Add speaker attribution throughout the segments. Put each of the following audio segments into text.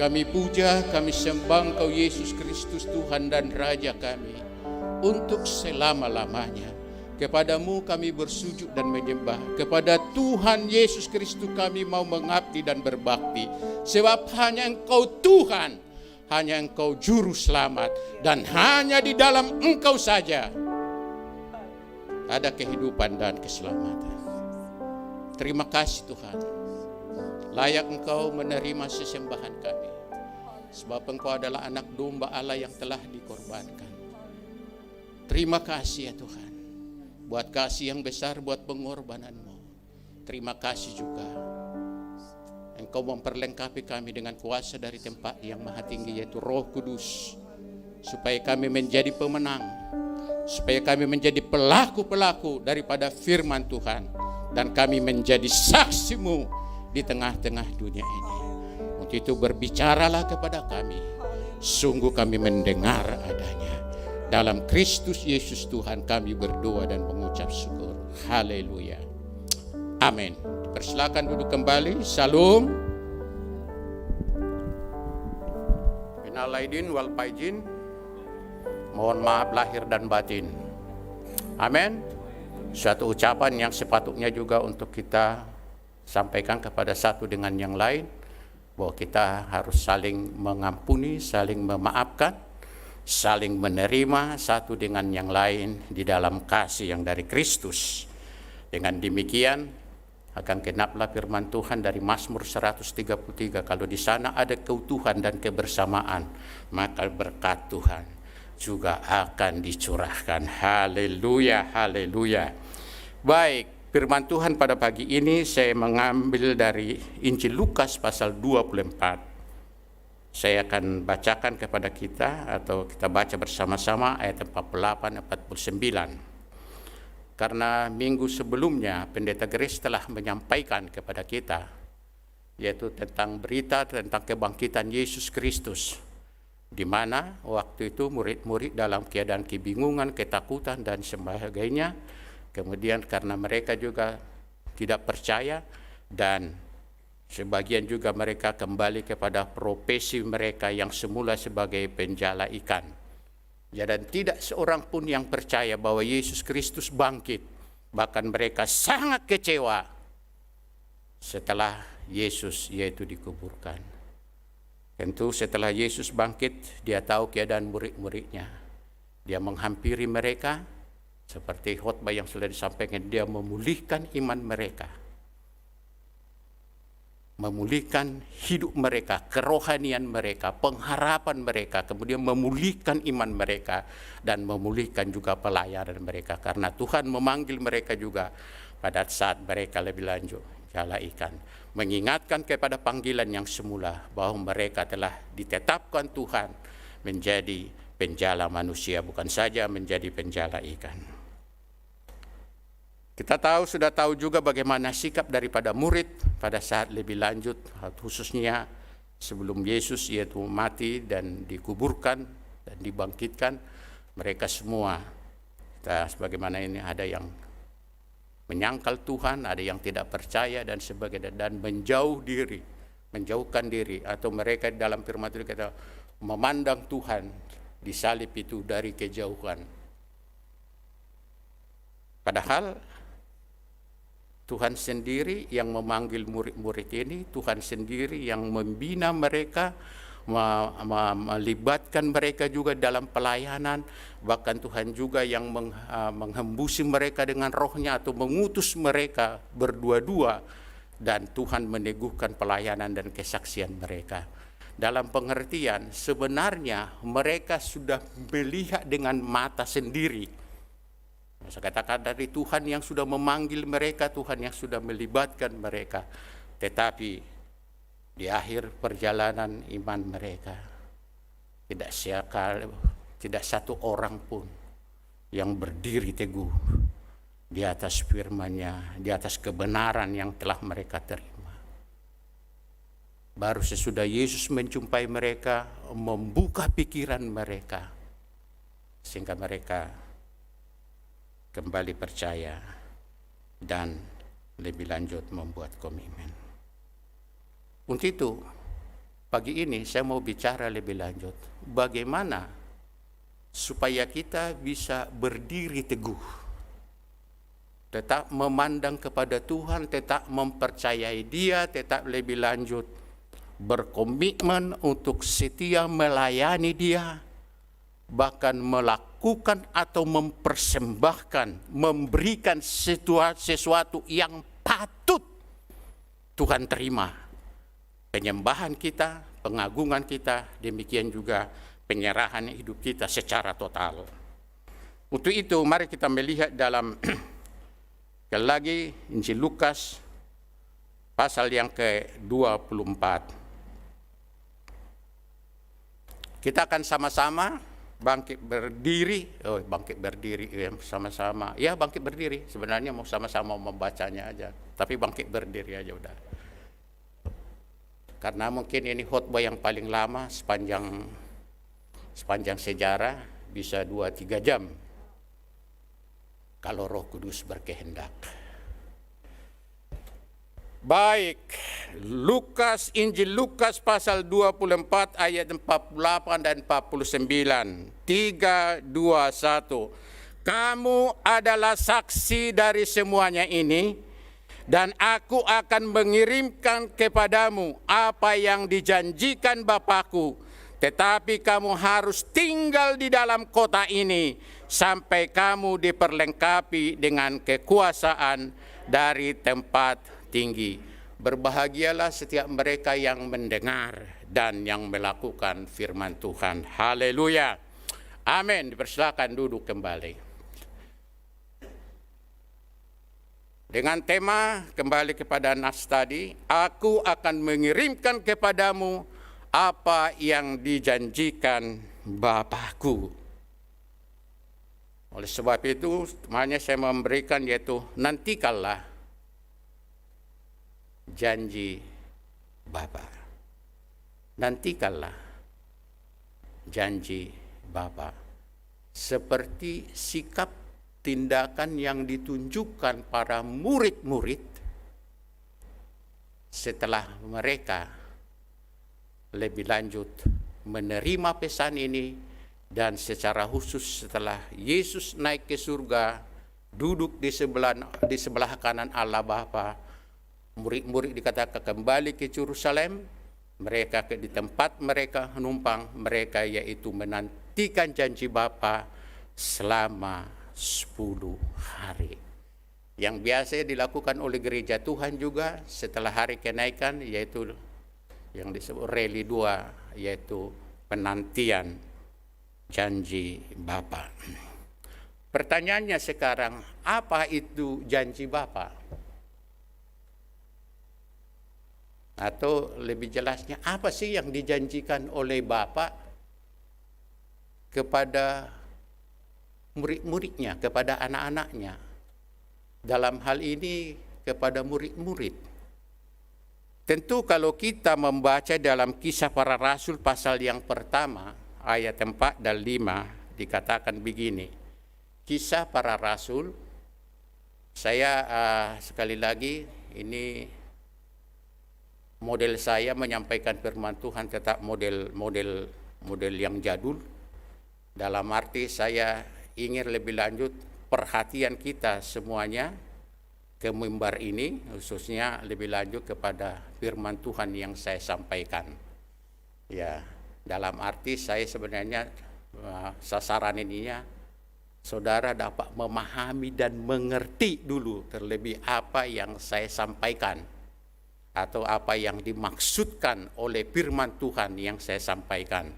Speaker 1: Kami puja, kami sembah Engkau Yesus Kristus Tuhan dan Raja kami untuk selama-lamanya. Kepadamu kami bersujud dan menyembah. Kepada Tuhan Yesus Kristus kami mau mengabdi dan berbakti. Sebab hanya Engkau Tuhan, hanya Engkau Juru Selamat, dan hanya di dalam Engkau saja ada kehidupan dan keselamatan. Terima kasih Tuhan. Layak Engkau menerima sesembahan kami. Sebab Engkau adalah anak domba Allah yang telah dikorbankan. Terima kasih ya Tuhan. Buat kasih yang besar, buat pengorbanan-Mu. Terima kasih juga. Engkau memperlengkapi kami dengan kuasa dari tempat yang maha tinggi, yaitu Roh Kudus. Supaya kami menjadi pemenang. Supaya kami menjadi pelaku-pelaku daripada firman Tuhan. Dan kami menjadi saksi-Mu di tengah-tengah dunia ini. Untuk itu berbicaralah kepada kami. Sungguh kami mendengar adanya. Dalam Kristus Yesus Tuhan kami berdoa dan mengucap syukur. Haleluya. Amin. Persilakan duduk kembali. Salam. Minal aidin wal faizin. Mohon maaf lahir dan batin. Amin. Suatu ucapan yang sepatutnya juga untuk kita sampaikan kepada satu dengan yang lain, bahwa kita harus saling mengampuni, saling memaafkan, saling menerima satu dengan yang lain di dalam kasih yang dari Kristus. Dengan demikian akan genaplah firman Tuhan dari Mazmur 133, kalau di sana ada keutuhan dan kebersamaan, maka berkat Tuhan juga akan dicurahkan. Haleluya, haleluya. Baik, firman Tuhan pada pagi ini saya mengambil dari Injil Lukas pasal 24. Saya akan bacakan kepada kita, atau kita baca bersama-sama ayat 48-49. Karena minggu sebelumnya Pendeta Grace telah menyampaikan kepada kita, yaitu tentang berita tentang kebangkitan Yesus Kristus, di mana waktu itu murid-murid dalam keadaan kebingungan, ketakutan dan sebagainya. Kemudian karena mereka juga tidak percaya, dan sebagian juga mereka kembali kepada profesi mereka yang semula sebagai penjala ikan. Ya, dan tidak seorang pun yang percaya bahwa Yesus Kristus bangkit. Bahkan mereka sangat kecewa setelah Yesus yaitu dikuburkan. Tentu setelah Yesus bangkit, dia tahu keadaan murid-muridnya. Dia menghampiri mereka, seperti khotbah yang sudah disampaikan, dia memulihkan iman mereka. Memulihkan hidup mereka, kerohanian mereka, pengharapan mereka, kemudian memulihkan iman mereka, dan memulihkan juga pelayanan mereka. Karena Tuhan memanggil mereka juga pada saat mereka lebih lanjut jala ikan. Mengingatkan kepada panggilan yang semula, bahwa mereka telah ditetapkan Tuhan menjadi penjala manusia, bukan saja menjadi penjala ikan. Kita sudah tahu juga bagaimana sikap daripada murid pada saat lebih lanjut, khususnya sebelum Yesus yaitu mati dan dikuburkan dan dibangkitkan. Mereka semua, sebagaimana ini, ada yang menyangkal Tuhan, ada yang tidak percaya dan sebagainya, dan menjauhkan diri, atau mereka dalam firman itu kata memandang Tuhan di salib itu dari kejauhan. Padahal Tuhan sendiri yang memanggil murid-murid ini, Tuhan sendiri yang membina mereka, melibatkan mereka juga dalam pelayanan. Bahkan Tuhan juga yang menghembusi mereka dengan rohnya, atau mengutus mereka berdua-dua, dan Tuhan meneguhkan pelayanan dan kesaksian mereka. Dalam pengertian sebenarnya mereka sudah melihat dengan mata sendiri. Saya katakan dari Tuhan yang sudah memanggil mereka, Tuhan yang sudah melibatkan mereka. Tetapi di akhir perjalanan iman mereka, tidak satu orang pun yang berdiri teguh di atas firman-Nya, di atas kebenaran yang telah mereka terima. Baru sesudah Yesus menjumpai mereka, membuka pikiran mereka, sehingga mereka kembali percaya dan lebih lanjut membuat komitmen. Untuk itu, pagi ini saya mau bicara lebih lanjut. Bagaimana supaya kita bisa berdiri teguh, tetap memandang kepada Tuhan, tetap mempercayai Dia, tetap lebih lanjut berkomitmen untuk setia melayani Dia, bahkan melakukan atau mempersembahkan, memberikan sesuatu yang patut Tuhan terima. Penyembahan kita, pengagungan kita, demikian juga penyerahan hidup kita secara total. Untuk itu mari kita melihat dalam sekali lagi Injil Lukas pasal yang ke-24. Kita akan sama-sama bangkit berdiri, sama-sama. Ya, bangkit berdiri. Sebenarnya mau sama-sama membacanya aja, tapi bangkit berdiri aja udah. Karena mungkin ini khotbah yang paling lama sepanjang sejarah, bisa 2-3 jam. Kalau Roh Kudus berkehendak. Baik, Injil Lukas pasal 24 ayat 48 dan 49. 3, 2, 1. Kamu adalah saksi dari semuanya ini, dan aku akan mengirimkan kepadamu apa yang dijanjikan Bapakku. Tetapi kamu harus tinggal di dalam kota ini sampai kamu diperlengkapi dengan kekuasaan dari tempat tinggi. Berbahagialah setiap mereka yang mendengar dan yang melakukan firman Tuhan. Haleluya. Amin. Dipersilakan duduk kembali. Dengan tema kembali kepada nas tadi, aku akan mengirimkan kepadamu apa yang dijanjikan Bapakku. Oleh sebab itu, makanya saya memberikan yaitu nantikanlah janji Bapa. Nantikanlah janji Bapa. Seperti sikap tindakan yang ditunjukkan para murid-murid setelah mereka lebih lanjut menerima pesan ini, dan secara khusus setelah Yesus naik ke surga, duduk di sebelah kanan Allah Bapa, murid-murid dikatakan kembali ke Yerusalem, mereka di tempat mereka menumpang, mereka yaitu menantikan janji Bapa selama 10 hari. Yang biasa dilakukan oleh gereja Tuhan juga setelah hari kenaikan, yaitu yang disebut reli 2, yaitu penantian janji Bapa. Pertanyaannya sekarang, apa itu janji Bapa? Atau lebih jelasnya, apa sih yang dijanjikan oleh Bapa kepada murid-muridnya, kepada anak-anaknya? Dalam hal ini kepada murid-murid. Tentu kalau kita membaca dalam Kisah Para Rasul pasal yang pertama, ayat 4 dan 5, dikatakan begini. Kisah Para Rasul, saya sekali lagi, ini model saya menyampaikan firman Tuhan tetap model yang jadul. Dalam arti saya ingin lebih lanjut perhatian kita semuanya ke mimbar ini, khususnya lebih lanjut kepada firman Tuhan yang saya sampaikan. Ya, dalam arti saya sebenarnya sasaran ininya saudara dapat memahami dan mengerti dulu terlebih apa yang saya sampaikan atau apa yang dimaksudkan oleh firman Tuhan yang saya sampaikan.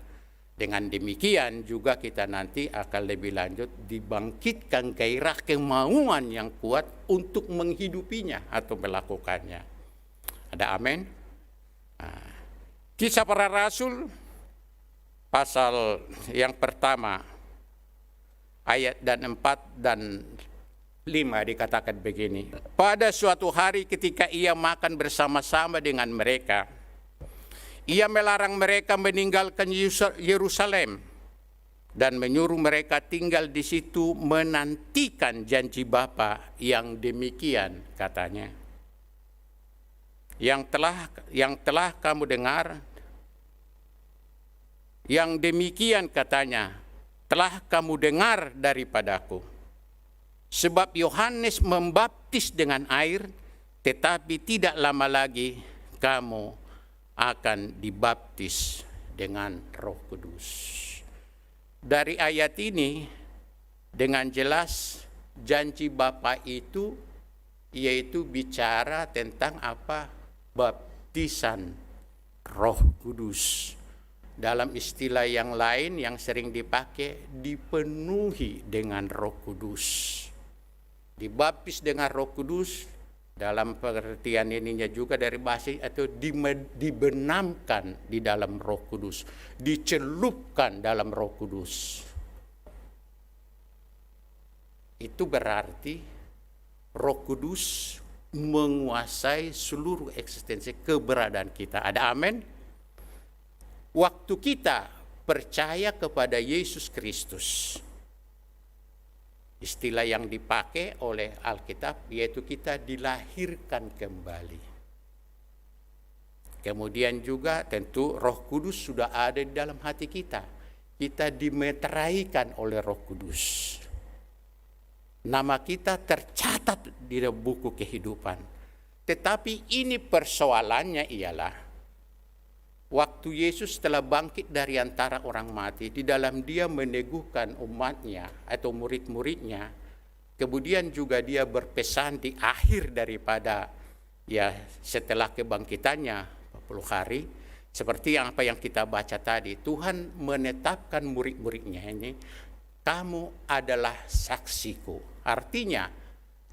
Speaker 1: Dengan demikian juga kita nanti akan lebih lanjut dibangkitkan gairah kemauan yang kuat untuk menghidupinya atau melakukannya. Ada amin? Kisah Para Rasul pasal yang pertama ayat 4 dan 5 dikatakan begini. Pada suatu hari ketika ia makan bersama-sama dengan mereka, ia melarang mereka meninggalkan Yerusalem dan menyuruh mereka tinggal di situ menantikan janji Bapa yang demikian, katanya. Yang telah kamu dengar Yang demikian katanya, telah kamu dengar daripadaku. Sebab Yohanes membaptis dengan air, tetapi tidak lama lagi kamu akan dibaptis dengan Roh Kudus. Dari ayat ini dengan jelas janji Bapa itu yaitu bicara tentang apa? Baptisan Roh Kudus. Dalam istilah yang lain yang sering dipakai, dipenuhi dengan Roh Kudus. Dibaptis dengan Roh Kudus dalam pengertian ininya juga dari bahasa atau dibenamkan di dalam Roh Kudus, dicelupkan dalam Roh Kudus. Itu berarti Roh Kudus menguasai seluruh eksistensi keberadaan kita. Ada amin? Waktu kita percaya kepada Yesus Kristus, istilah yang dipakai oleh Alkitab yaitu kita dilahirkan kembali. Kemudian juga tentu Roh Kudus sudah ada di dalam hati kita. Kita dimeteraikan oleh Roh Kudus. Nama kita tercatat di buku kehidupan. Tetapi ini persoalannya ialah waktu Yesus telah bangkit dari antara orang mati, di dalam dia meneguhkan umatnya atau murid-muridnya, kemudian juga dia berpesan di akhir daripada setelah kebangkitannya 40 hari, seperti apa yang kita baca tadi, Tuhan menetapkan murid-muridnya ini, kamu adalah saksiku. Artinya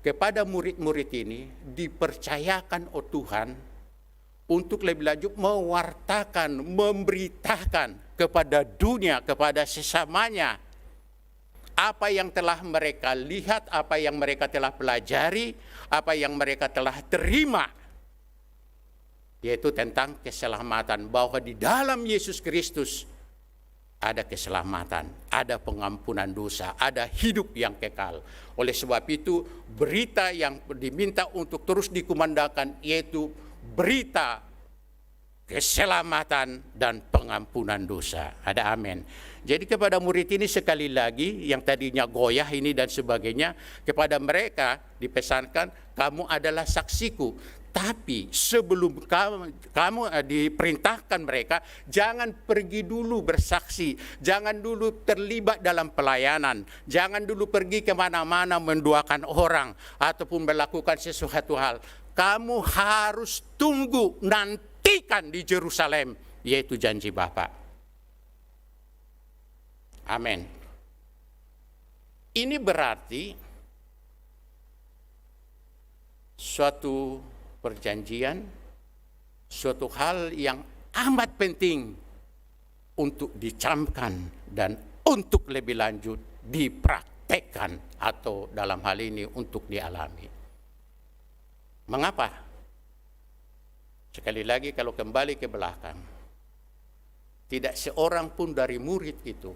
Speaker 1: kepada murid-murid ini dipercayakan oleh Tuhan untuk lebih lanjut mewartakan, memberitakan kepada dunia, kepada sesamanya, apa yang telah mereka lihat, apa yang mereka telah pelajari, apa yang mereka telah terima, yaitu tentang keselamatan, bahwa di dalam Yesus Kristus ada keselamatan, ada pengampunan dosa, ada hidup yang kekal. Oleh sebab itu, berita yang diminta untuk terus dikumandangkan yaitu berita keselamatan dan pengampunan dosa. Ada amin. Jadi kepada murid ini sekali lagi yang tadinya goyah ini dan sebagainya, kepada mereka dipesankan kamu adalah saksiku. Tapi sebelum kamu diperintahkan mereka, jangan pergi dulu bersaksi, jangan dulu terlibat dalam pelayanan, jangan dulu pergi kemana-mana mendoakan orang ataupun melakukan sesuatu hal. Kamu harus tunggu, nantikan di Yerusalem, yaitu janji Bapa. Amin. Ini berarti suatu perjanjian, suatu hal yang amat penting untuk dicamkan dan untuk lebih lanjut dipraktekkan atau dalam hal ini untuk dialami. Mengapa? Sekali lagi kalau kembali ke belakang, tidak seorang pun dari murid itu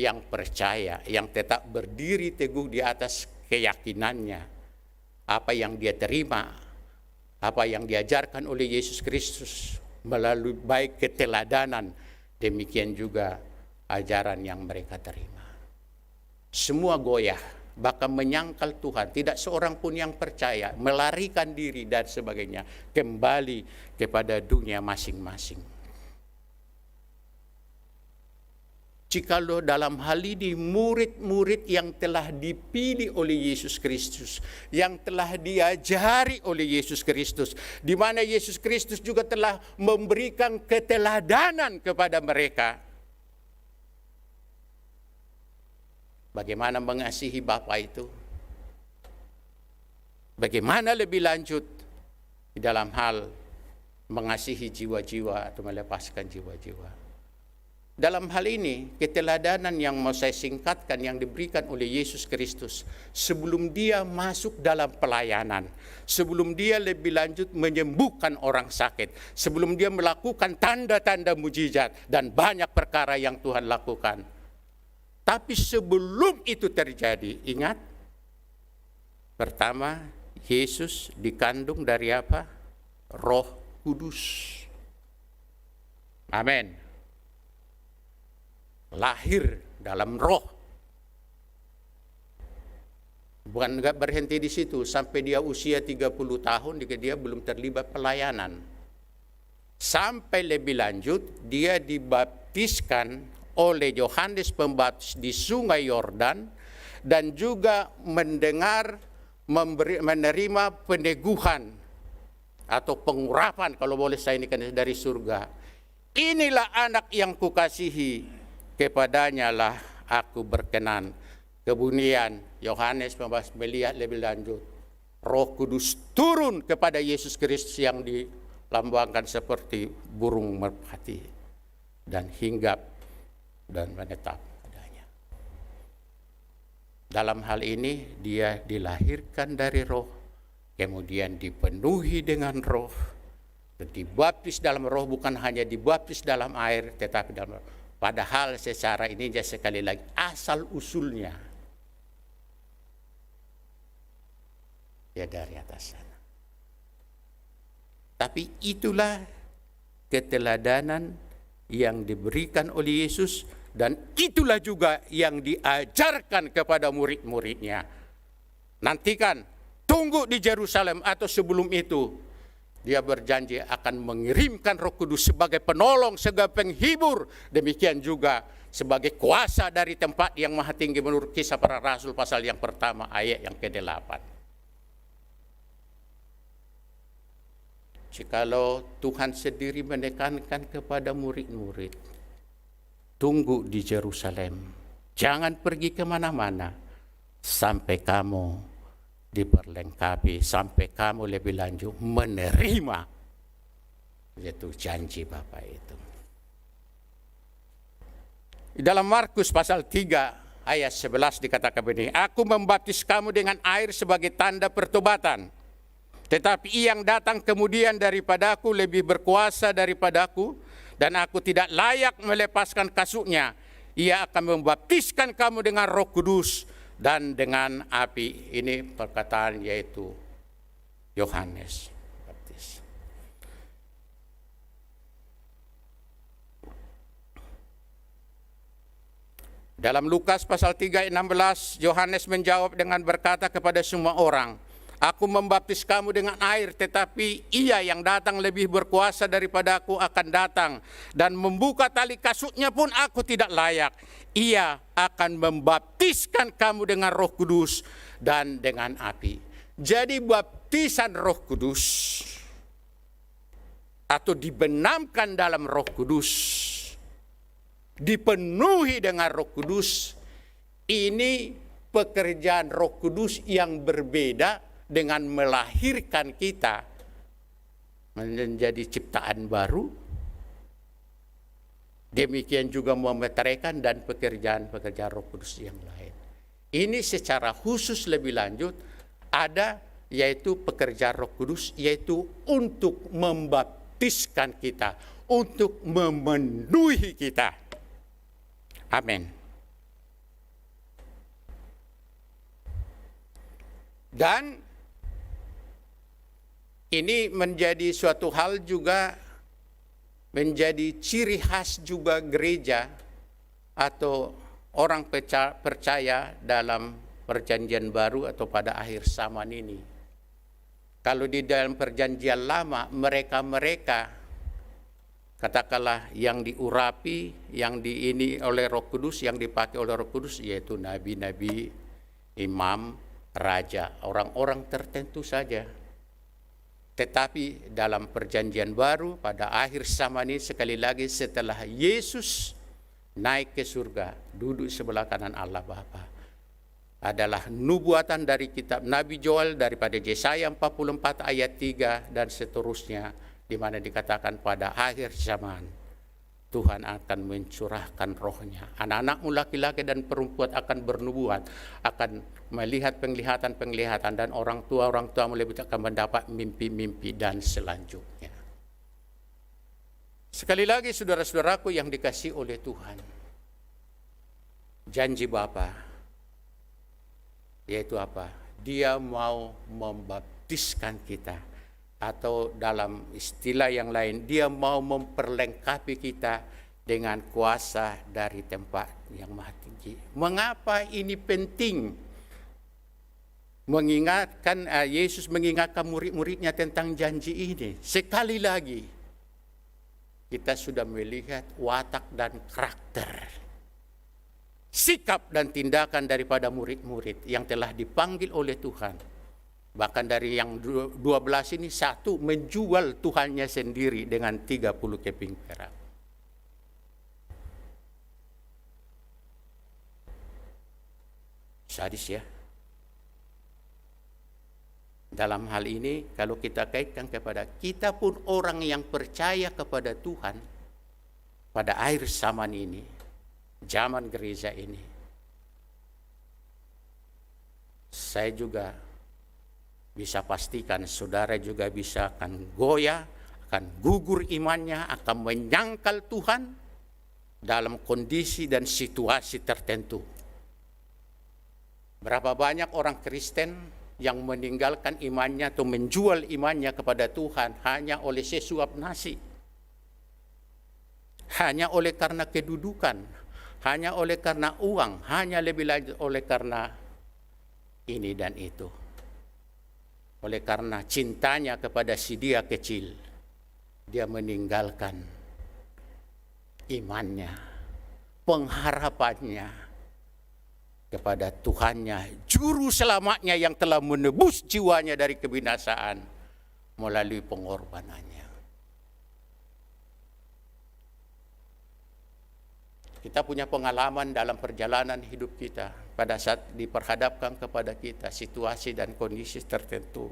Speaker 1: yang percaya, yang tetap berdiri teguh di atas keyakinannya, apa yang dia terima, apa yang diajarkan oleh Yesus Kristus melalui baik keteladanan, demikian juga ajaran yang mereka terima. Semua goyah, bahkan menyangkal Tuhan, tidak seorang pun yang percaya, melarikan diri dan sebagainya, kembali kepada dunia masing-masing. Jikalau dalam hal ini murid-murid yang telah dipilih oleh Yesus Kristus, yang telah diajari oleh Yesus Kristus, di mana Yesus Kristus juga telah memberikan keteladanan kepada mereka, bagaimana mengasihi Bapa itu, bagaimana lebih lanjut di dalam hal mengasihi jiwa-jiwa atau melepaskan jiwa-jiwa. Dalam hal ini, keteladanan yang mau saya singkatkan yang diberikan oleh Yesus Kristus sebelum dia masuk dalam pelayanan, sebelum dia lebih lanjut menyembuhkan orang sakit, sebelum dia melakukan tanda-tanda mujizat dan banyak perkara yang Tuhan lakukan. Tapi sebelum itu terjadi, ingat, pertama, Yesus dikandung dari apa? Roh Kudus. Amin. lahir dalam roh. Bukan enggak berhenti di situ, sampai dia usia 30 tahun dia belum terlibat pelayanan. Sampai lebih lanjut, dia dibaptiskan oleh Yohanes Pembaptis di Sungai Yordan dan juga menerima peneguhan atau pengurapan, kalau boleh saya ini dari surga. Inilah anak yang kukasihi, kepadanya lah aku berkenan. Kemudian Yohanes Pembaptis melihat lebih lanjut, Roh Kudus turun kepada Yesus Kristus yang dilambangkan seperti burung merpati dan hinggap dan menetap padanya. Dalam hal ini dia dilahirkan dari roh, kemudian dipenuhi dengan roh, dibaptis dalam roh, bukan hanya dibaptis dalam air, tetapi dalam roh. Padahal secara ini sekali lagi asal usulnya ya dari atas sana. Tapi itulah keteladanan yang diberikan oleh Yesus, dan itulah juga yang diajarkan kepada murid-muridnya. Nantikan, tunggu di Yerusalem, atau sebelum itu dia berjanji akan mengirimkan Roh Kudus sebagai penolong, sebagai penghibur, demikian juga sebagai kuasa dari tempat yang maha tinggi menurut Kisah Para Rasul pasal yang pertama ayat yang ke-8. Jikalau Tuhan sendiri menekankan kepada murid-murid, tunggu di Yerusalem, jangan pergi kemana-mana sampai kamu diperlengkapi, sampai kamu lebih lanjut menerima yaitu janji Bapa itu. Dalam Markus pasal 3 ayat 11 dikatakan begini, aku membaptis kamu dengan air sebagai tanda pertobatan, tetapi yang datang kemudian daripadaku lebih berkuasa daripadaku, dan aku tidak layak melepaskan kasutnya. Ia akan membaptiskan kamu dengan Roh Kudus dan dengan api. Ini perkataan yaitu Yohanes Baptis. Dalam Lukas pasal 3 ayat 16, Yohanes menjawab dengan berkata kepada semua orang, aku membaptis kamu dengan air, tetapi ia yang datang lebih berkuasa daripada aku akan datang, dan membuka tali kasutnya pun aku tidak layak. Ia akan membaptiskan kamu dengan Roh Kudus dan dengan api. Jadi baptisan Roh Kudus atau dibenamkan dalam Roh Kudus, dipenuhi dengan Roh Kudus, ini pekerjaan Roh Kudus yang berbeda dengan melahirkan kita menjadi ciptaan baru, demikian juga memeteraikan dan pekerjaan-pekerjaan Roh Kudus yang lain. Ini secara khusus lebih lanjut ada yaitu pekerjaan Roh Kudus, yaitu untuk membaptiskan kita, untuk memenuhi kita. Amin. Dan ini menjadi suatu hal juga, menjadi ciri khas juga gereja atau orang percaya dalam perjanjian baru atau pada akhir zaman ini. Kalau di dalam perjanjian lama, mereka katakanlah yang diurapi, yang ini oleh Roh Kudus, yang dipakai oleh Roh Kudus, yaitu nabi-nabi, imam, raja, orang-orang tertentu saja. Tetapi dalam perjanjian baru pada akhir zaman ini, sekali lagi setelah Yesus naik ke surga, duduk sebelah kanan Allah Bapa, adalah nubuatan dari kitab Nabi Joel daripada Yesaya 44 ayat 3 dan seterusnya, di mana dikatakan pada akhir zaman Tuhan akan mencurahkan rohnya. Anak-anakmu laki-laki dan perempuan akan bernubuat, akan melihat penglihatan-penglihatan, dan orang tuamu lebih akan mendapat mimpi-mimpi dan selanjutnya. Sekali lagi saudara-saudaraku yang dikasihi oleh Tuhan, janji Bapa yaitu apa? Dia mau membaptiskan kita, atau dalam istilah yang lain, dia mau memperlengkapi kita dengan kuasa dari tempat yang maha tinggi. Mengapa ini penting? Mengingatkan Yesus mengingatkan murid-muridnya tentang janji ini. Sekali lagi kita sudah melihat watak dan karakter, sikap dan tindakan daripada murid-murid yang telah dipanggil oleh Tuhan. Bahkan dari yang 12 ini, satu menjual Tuhannya sendiri dengan 30 keping perak. Sadis ya. Dalam hal ini kalau kita kaitkan kepada kita pun orang yang percaya kepada Tuhan pada akhir zaman ini, zaman gereja ini, saya juga bisa pastikan saudara juga bisa akan goyah, akan gugur imannya, akan menyangkal Tuhan dalam kondisi dan situasi tertentu. Berapa banyak orang Kristen yang meninggalkan imannya atau menjual imannya kepada Tuhan hanya oleh sesuap nasi, hanya oleh karena kedudukan, hanya oleh karena uang, hanya lebih lanjut oleh karena ini dan itu, oleh karena cintanya kepada si dia kecil, dia meninggalkan imannya, pengharapannya kepada Tuhannya, juru selamatnya yang telah menebus jiwanya dari kebinasaan melalui pengorbanannya. Kita punya pengalaman dalam perjalanan hidup kita pada saat diperhadapkan kepada kita situasi dan kondisi tertentu.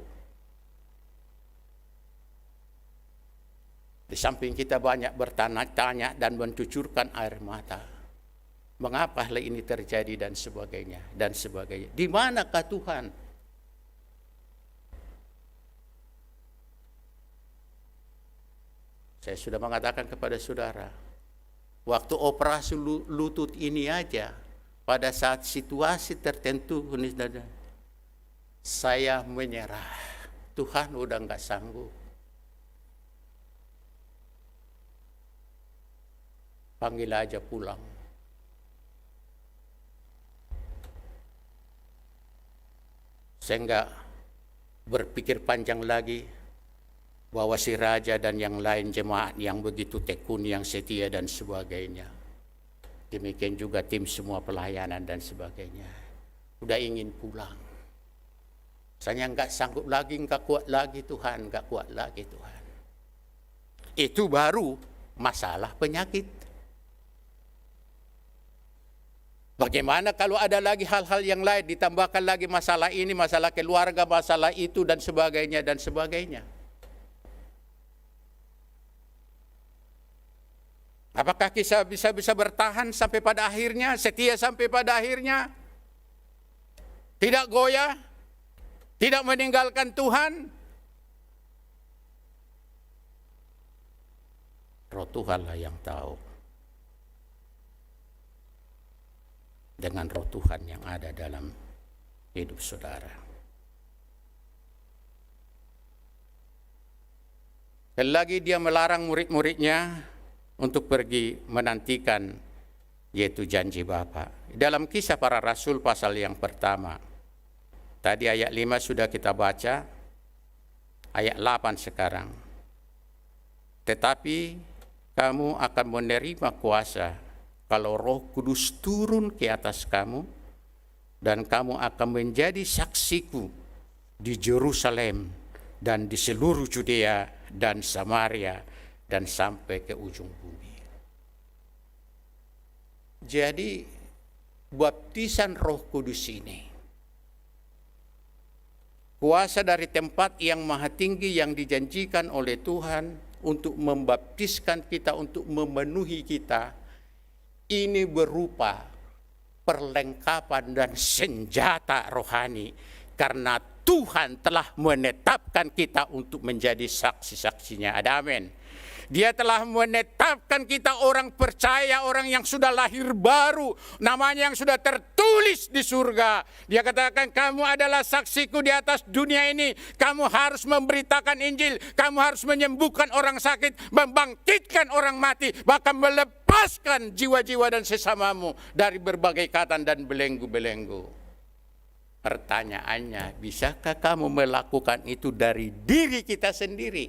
Speaker 1: Di samping kita banyak bertanya-tanya dan mencucurkan air mata. Mengapa hal ini terjadi dan sebagainya dan sebagainya. Di manakah Tuhan? Saya sudah mengatakan kepada saudara, waktu operasi lutut ini aja, pada saat situasi tertentu, saya menyerah. Tuhan udah nggak sanggup. Panggil aja pulang. Saya enggak berpikir panjang lagi bahwa si raja dan yang lain jemaat yang begitu tekun, yang setia dan sebagainya. Demikian juga tim semua pelayanan dan sebagainya. Udah ingin pulang. Saya enggak sanggup lagi, enggak kuat lagi Tuhan, enggak kuat lagi Tuhan. Itu baru masalah penyakit. Bagaimana kalau ada lagi hal-hal yang lain, ditambahkan lagi masalah ini, masalah keluarga, masalah itu, dan sebagainya, dan sebagainya. Apakah kita bisa bertahan sampai pada akhirnya, setia sampai pada akhirnya? Tidak goyah, tidak meninggalkan Tuhan? Roh Tuhanlah yang tahu. Dengan roh Tuhan yang ada dalam hidup saudara. Sekali lagi dia melarang murid-muridnya untuk pergi menantikan, yaitu janji Bapa. Dalam Kisah Para Rasul pasal yang pertama, tadi ayat 5 sudah kita baca, ayat 8 sekarang. Tetapi kamu akan menerima kuasa kalau Roh Kudus turun ke atas kamu, dan kamu akan menjadi saksiku di Yerusalem dan di seluruh Judea dan Samaria dan sampai ke ujung bumi. Jadi baptisan Roh Kudus ini, kuasa dari tempat yang maha tinggi yang dijanjikan oleh Tuhan untuk membaptiskan kita, untuk memenuhi kita, ini berupa perlengkapan dan senjata rohani, karena Tuhan telah menetapkan kita untuk menjadi saksi-saksinya. Ada amin. Dia telah menetapkan kita orang percaya, orang yang sudah lahir baru, namanya yang sudah tertulis tertulis di surga. Dia katakan, kamu adalah saksiku di atas dunia ini. Kamu harus memberitakan Injil. Kamu harus menyembuhkan orang sakit, membangkitkan orang mati, bahkan melepaskan jiwa-jiwa dan sesamamu dari berbagai ikatan dan belenggu-belenggu. Pertanyaannya, bisakah kamu melakukan itu dari diri kita sendiri?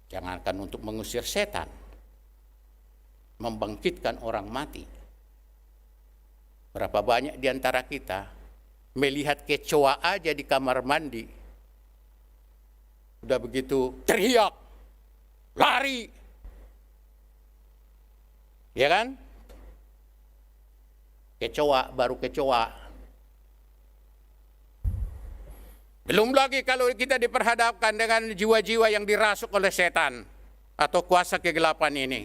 Speaker 1: Jangankan untuk mengusir setan, membangkitkan orang mati. Berapa banyak di antara kita melihat kecoa aja di kamar mandi, udah begitu teriak, lari, ya kan? Kecoa, baru kecoa. Belum lagi kalau kita diperhadapkan dengan jiwa-jiwa yang dirasuk oleh setan atau kuasa kegelapan ini.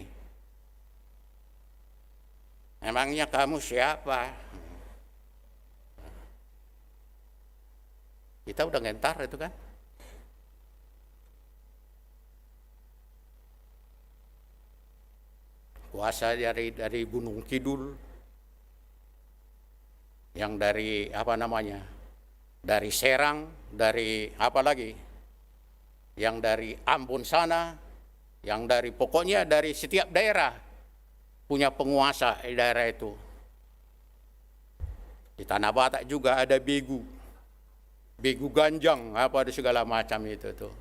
Speaker 1: Emangnya kamu siapa? Kita udah ngentar itu kan. Kuasa dari Gunung Kidul, yang dari apa namanya, dari Serang, dari apa lagi, yang dari Ambon sana, yang dari pokoknya dari setiap daerah punya penguasa di daerah itu. Di Tanah Batak juga ada begu ganjang, apa ada segala macam itu tuh.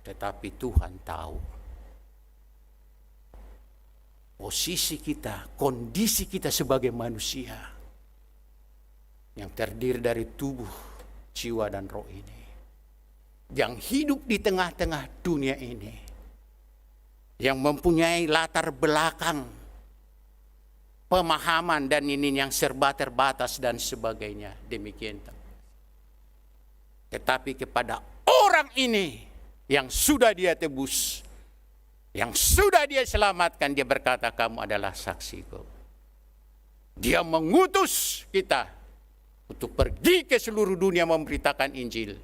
Speaker 1: Tetapi Tuhan tahu posisi kita, kondisi kita sebagai manusia yang terdiri dari tubuh, jiwa, dan roh ini, yang hidup di tengah-tengah dunia ini, yang mempunyai latar belakang pemahaman dan ini yang serba terbatas dan sebagainya, demikian. Tetapi kepada orang ini yang sudah dia tebus, yang sudah dia selamatkan, dia berkata, kamu adalah saksiku. Dia mengutus kita untuk pergi ke seluruh dunia memberitakan Injil.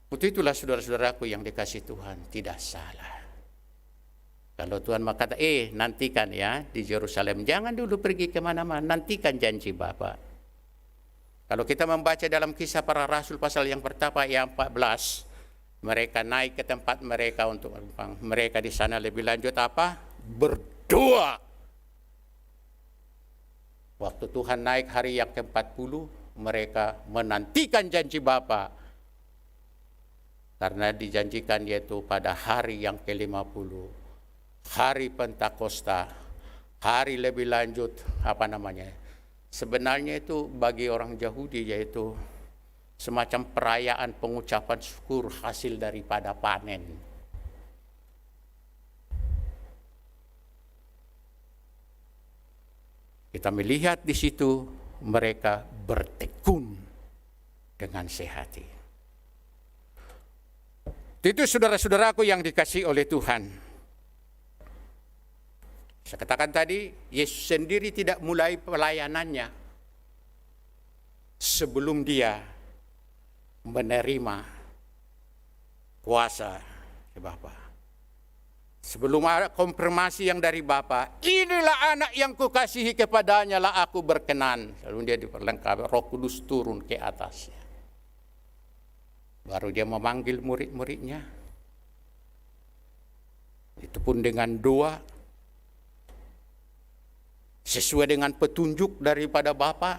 Speaker 1: Untuk itulah saudara-saudaraku yang dikasihi Tuhan, tidak salah. Kalau Tuhan berkata, nantikan ya di Yerusalem, jangan dulu pergi kemana-mana, nantikan janji Bapa. Kalau kita membaca dalam Kisah Para Rasul pasal yang pertama ayat 14, mereka naik ke tempat mereka untuk menumpang. Mereka di sana lebih lanjut apa? Berdoa. Waktu Tuhan naik hari yang ke-40, mereka menantikan janji Bapa. Karena dijanjikan yaitu pada hari yang ke-50, hari Pentakosta, hari lebih lanjut sebenarnya itu bagi orang Yahudi yaitu semacam perayaan pengucapan syukur hasil daripada panen. Kita melihat di situ mereka bertekun dengan sehati. Itu saudara-saudaraku yang dikasihi oleh Tuhan. Saya katakan tadi, Yesus sendiri tidak mulai pelayanannya sebelum dia menerima kuasa Bapa. Sebelum ada konfirmasi yang dari Bapa, inilah anak yang kukasihi, kepadanya lah aku berkenan. Lalu dia diperlengkapi, Roh Kudus turun ke atasnya. Baru dia memanggil murid-muridnya. Itu pun dengan doa, sesuai dengan petunjuk daripada Bapa,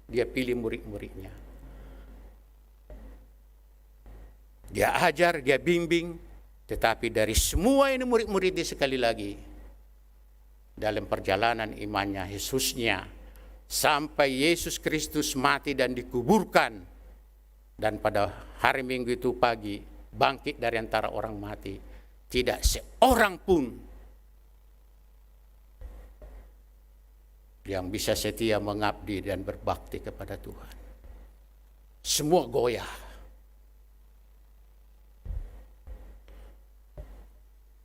Speaker 1: dia pilih murid-muridnya. Dia ajar, dia bimbing, tetapi dari semua ini murid-murid dia sekali lagi, dalam perjalanan imannya, Yesusnya, sampai Yesus Kristus mati dan dikuburkan, dan pada hari Minggu itu pagi, bangkit dari antara orang mati, tidak seorang pun yang bisa setia mengabdi dan berbakti kepada Tuhan. Semua goyah.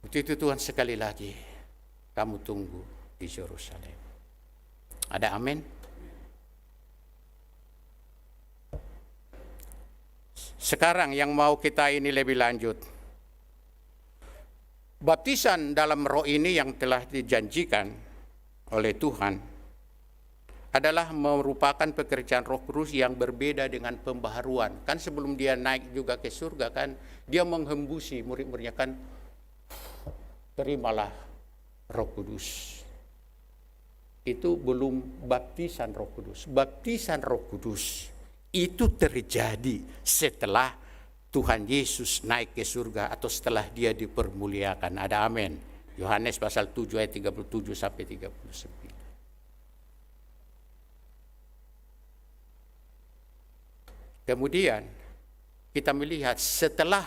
Speaker 1: Untuk itu Tuhan sekali lagi, kamu tunggu di Yerusalem. Ada amin? Sekarang yang mau kita ini lebih lanjut. Baptisan dalam roh ini yang telah dijanjikan oleh Tuhan adalah merupakan pekerjaan Roh Kudus yang berbeda dengan pembaharuan. Kan sebelum dia naik juga ke surga kan, dia menghembusi murid-muridnya kan, terimalah Roh Kudus. Itu belum baptisan Roh Kudus. Baptisan Roh Kudus itu terjadi setelah Tuhan Yesus naik ke surga atau setelah dia dipermuliakan. Ada amin. Yohanes pasal 7 ayat 37 sampai 39. Kemudian kita melihat setelah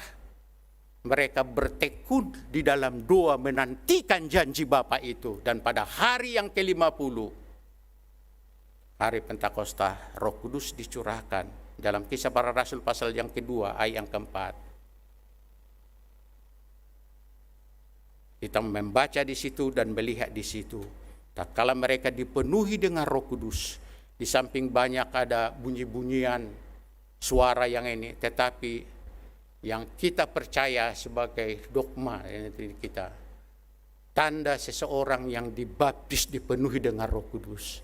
Speaker 1: mereka bertekun di dalam doa menantikan janji Bapa itu, dan pada hari yang ke-50, hari Pentakosta, Roh Kudus dicurahkan dalam Kisah Para Rasul pasal yang kedua ayat yang keempat. Kita membaca di situ dan melihat di situ. Tatkala mereka dipenuhi dengan Roh Kudus, di samping banyak ada bunyi-bunyian suara yang ini, tetapi yang kita percaya sebagai dogma kita, tanda seseorang yang dibaptis dipenuhi dengan Roh Kudus,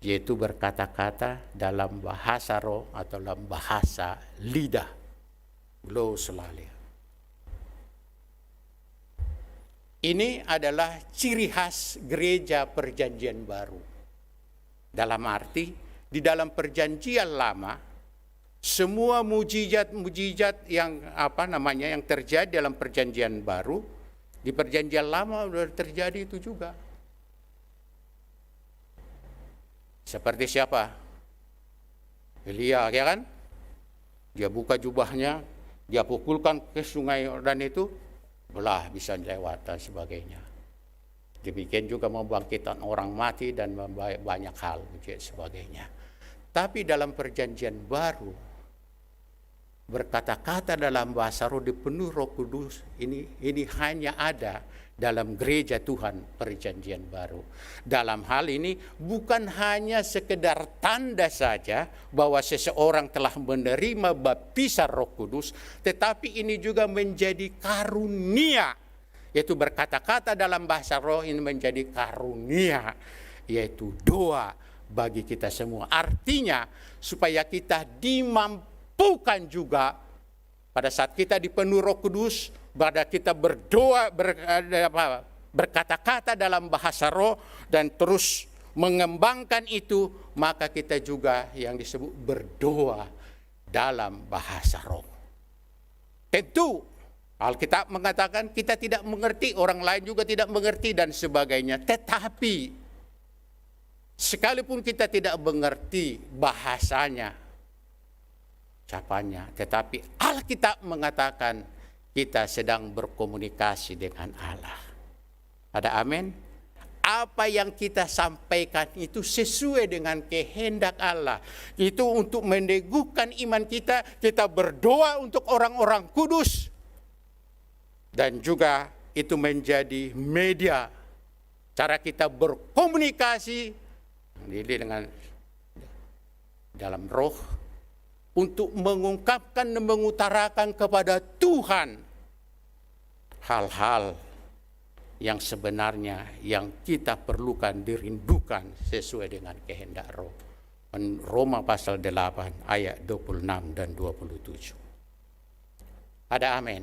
Speaker 1: yaitu berkata-kata dalam bahasa roh atau dalam bahasa lidah, glossolalia. Ini adalah ciri khas gereja perjanjian baru. Dalam arti, di dalam perjanjian lama, semua mujizat-mujizat yang yang terjadi dalam perjanjian baru, di perjanjian lama sudah terjadi itu juga. Seperti siapa? Elia, ya kan? Dia buka jubahnya, dia pukulkan ke sungai Yordan itu, belah bisa lewat dan sebagainya. Demikian juga membangkitkan orang mati dan banyak hal sebagainya. Tapi dalam perjanjian baru, berkata-kata dalam bahasa roh dipenuhi Roh Kudus ini hanya ada dalam gereja Tuhan perjanjian baru. Dalam hal ini bukan hanya sekedar tanda saja bahwa seseorang telah menerima baptisan Roh Kudus, tetapi ini juga menjadi karunia, yaitu berkata-kata dalam bahasa roh ini menjadi karunia, yaitu doa bagi kita semua. Artinya supaya kita dimampukan juga pada saat kita dipenuhi Roh Kudus, pada kita berdoa, berkata-kata dalam bahasa roh dan terus mengembangkan itu, maka kita juga yang disebut berdoa dalam bahasa roh. Tentu Alkitab mengatakan kita tidak mengerti, orang lain juga tidak mengerti dan sebagainya. Tetapi sekalipun kita tidak mengerti bahasanya, capanya, tetapi Alkitab mengatakan kita sedang berkomunikasi dengan Allah. Ada amin? Apa yang kita sampaikan itu sesuai dengan kehendak Allah. Itu untuk meneguhkan iman kita. Kita berdoa untuk orang-orang kudus. Dan juga itu menjadi media cara kita berkomunikasi dengan dalam roh, untuk mengungkapkan dan mengutarakan kepada Tuhan hal-hal yang sebenarnya yang kita perlukan, dirindukan sesuai dengan kehendak roh. Roma pasal 8 ayat 26 dan 27. Ada amin.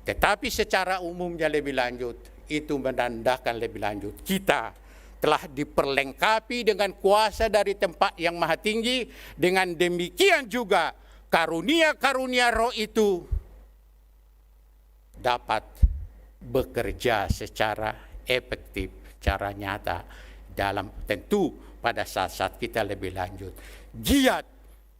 Speaker 1: Tetapi secara umumnya lebih lanjut, itu menandakan lebih lanjut kita telah diperlengkapi dengan kuasa dari tempat yang maha tinggi. Dengan demikian juga karunia-karunia roh itu dapat bekerja secara efektif, secara nyata dalam, tentu pada saat-saat kita lebih lanjut giat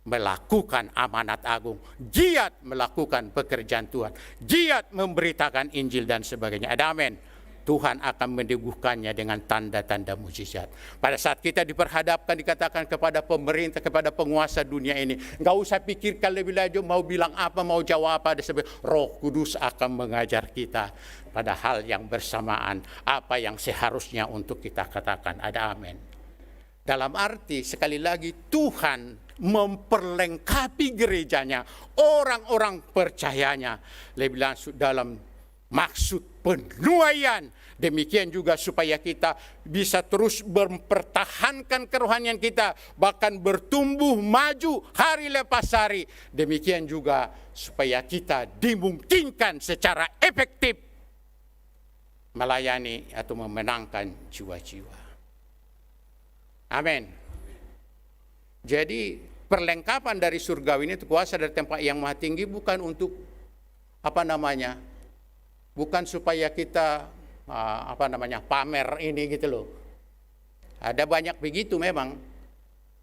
Speaker 1: melakukan amanat agung, giat melakukan pekerjaan Tuhan, giat memberitakan Injil dan sebagainya. Ada amin. Tuhan akan meneguhkannya dengan tanda-tanda mujizat. Pada saat kita diperhadapkan, dikatakan kepada pemerintah, kepada penguasa dunia ini, nggak usah pikirkan lebih lanjut mau bilang apa, mau jawab apa. Roh Kudus akan mengajar kita pada hal yang bersamaan, apa yang seharusnya untuk kita katakan. Ada amin. Dalam arti sekali lagi Tuhan memperlengkapi gerejanya, orang-orang percayanya lebih langsung dalam maksud penuaian. Demikian juga supaya kita bisa terus mempertahankan kerohanian kita, bahkan bertumbuh maju hari lepas hari. Demikian juga supaya kita dimungkinkan secara efektif melayani atau memenangkan jiwa-jiwa. Amin. Jadi perlengkapan dari surgawi ini, kuasa dari tempat yang maha tinggi, bukan untuk bukan supaya kita pamer ini gitu loh. Ada banyak begitu memang.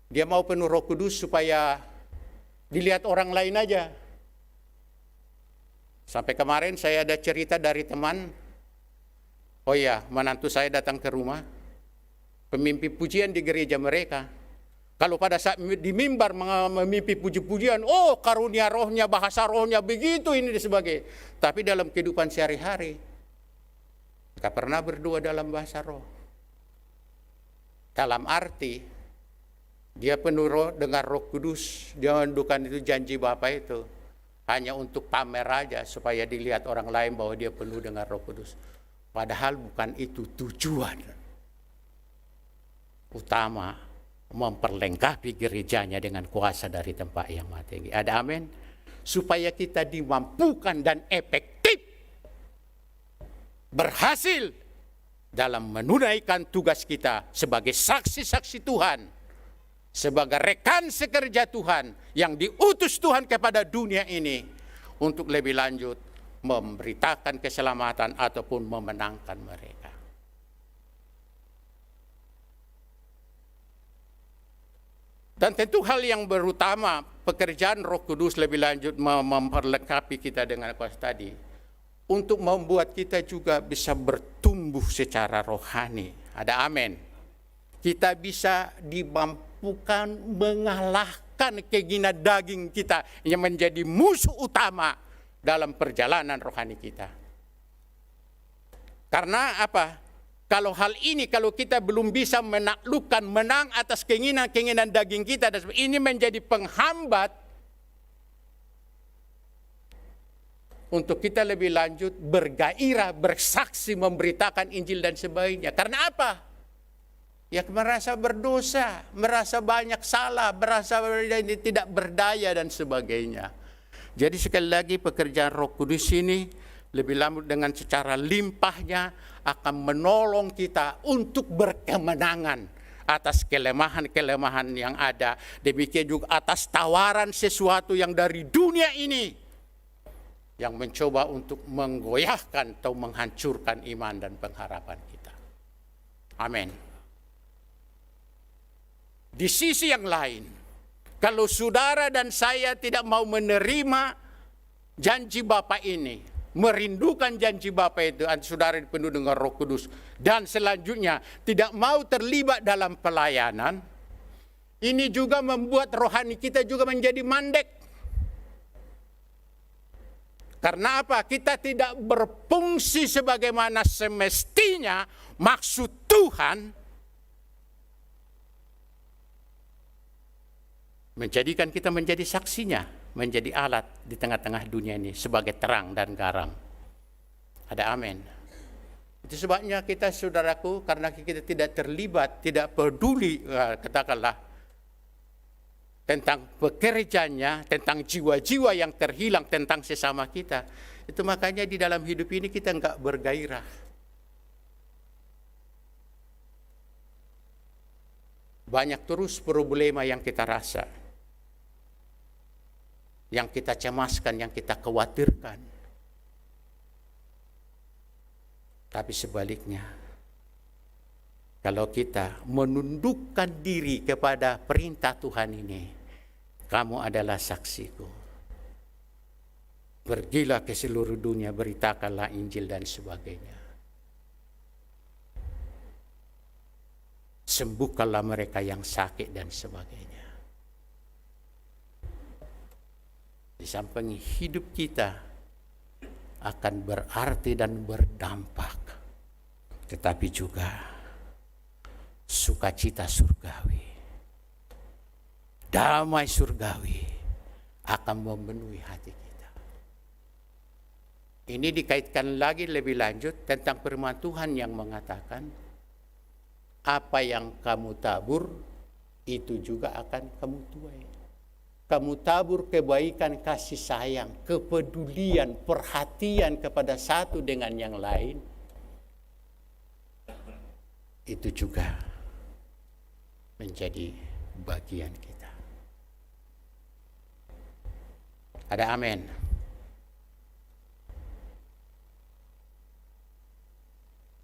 Speaker 1: Dia mau penuh Roh Kudus supaya dilihat orang lain aja. Sampai kemarin saya ada cerita dari teman, oh iya, menantu saya datang ke rumah, pemimpi pujian di gereja mereka. Kalau pada saat di mimbar memimpi puji-pujian, oh karunia rohnya, bahasa rohnya begitu ini dan sebagainya. Tapi dalam kehidupan sehari-hari, gak pernah berdoa dalam bahasa roh. Dalam arti, dia penuh roh dengan Roh Kudus. Dia mendukan itu janji Bapa itu hanya untuk pamer aja, supaya dilihat orang lain bahwa dia penuh dengan Roh Kudus. Padahal bukan itu tujuan utama, memperlengkapi gerejanya dengan kuasa dari tempat yang maha tinggi. Ada amin? Supaya kita dimampukan dan efektif berhasil dalam menunaikan tugas kita sebagai saksi-saksi Tuhan, sebagai rekan sekerja Tuhan yang diutus Tuhan kepada dunia ini untuk lebih lanjut memberitakan keselamatan ataupun memenangkan mereka. Dan tentu hal yang berutama, pekerjaan Roh Kudus lebih lanjut memperlengkapi kita dengan kuasa tadi, untuk membuat kita juga bisa bertumbuh secara rohani. Ada amin. Kita bisa dimampukan mengalahkan keinginan daging kita yang menjadi musuh utama dalam perjalanan rohani kita. Karena apa? Kalau hal ini, kalau kita belum bisa menaklukkan, menang atas keinginan-keinginan daging kita, dan ini menjadi penghambat untuk kita lebih lanjut bergairah, bersaksi, memberitakan Injil dan sebagainya. Karena apa? Ya merasa berdosa, merasa banyak salah, merasa tidak berdaya dan sebagainya. Jadi sekali lagi pekerjaan Roh Kudus ini lebih lanjut dengan secara limpahnya akan menolong kita untuk berkemenangan atas kelemahan-kelemahan yang ada. Demikian juga atas tawaran sesuatu yang dari dunia ini yang mencoba untuk menggoyahkan atau menghancurkan iman dan pengharapan kita. Amin. Di sisi yang lain, kalau saudara dan saya tidak mau menerima janji Bapa ini, merindukan janji Bapa itu, saudara penuh dengan Roh Kudus, dan selanjutnya tidak mau terlibat dalam pelayanan, ini juga membuat rohani kita juga menjadi mandek. Karena apa? Kita tidak berfungsi sebagaimana semestinya maksud Tuhan menjadikan kita menjadi saksinya, menjadi alat di tengah-tengah dunia ini sebagai terang dan garam. Ada amin. Itu sebabnya kita, saudaraku, karena kita tidak terlibat, tidak peduli, katakanlah, tentang pekerjaannya, tentang jiwa-jiwa yang terhilang, tentang sesama kita. Itu makanya di dalam hidup ini kita enggak bergairah. Banyak terus problema yang kita rasa, yang kita cemaskan, yang kita khawatirkan. Tapi sebaliknya, kalau kita menundukkan diri kepada perintah Tuhan ini, kamu adalah saksiku. Pergilah ke seluruh dunia, beritakanlah Injil dan sebagainya. Sembuhkanlah mereka yang sakit dan sebagainya. Di samping hidup kita akan berarti dan berdampak, tetapi juga sukacita surgawi, damai surgawi akan memenuhi hati kita. Ini dikaitkan lagi lebih lanjut tentang firman Tuhan yang mengatakan, apa yang kamu tabur, itu juga akan kamu tuai. Kamu tabur kebaikan, kasih sayang, kepedulian, perhatian kepada satu dengan yang lain, itu juga menjadi bagian kita. Ada amin.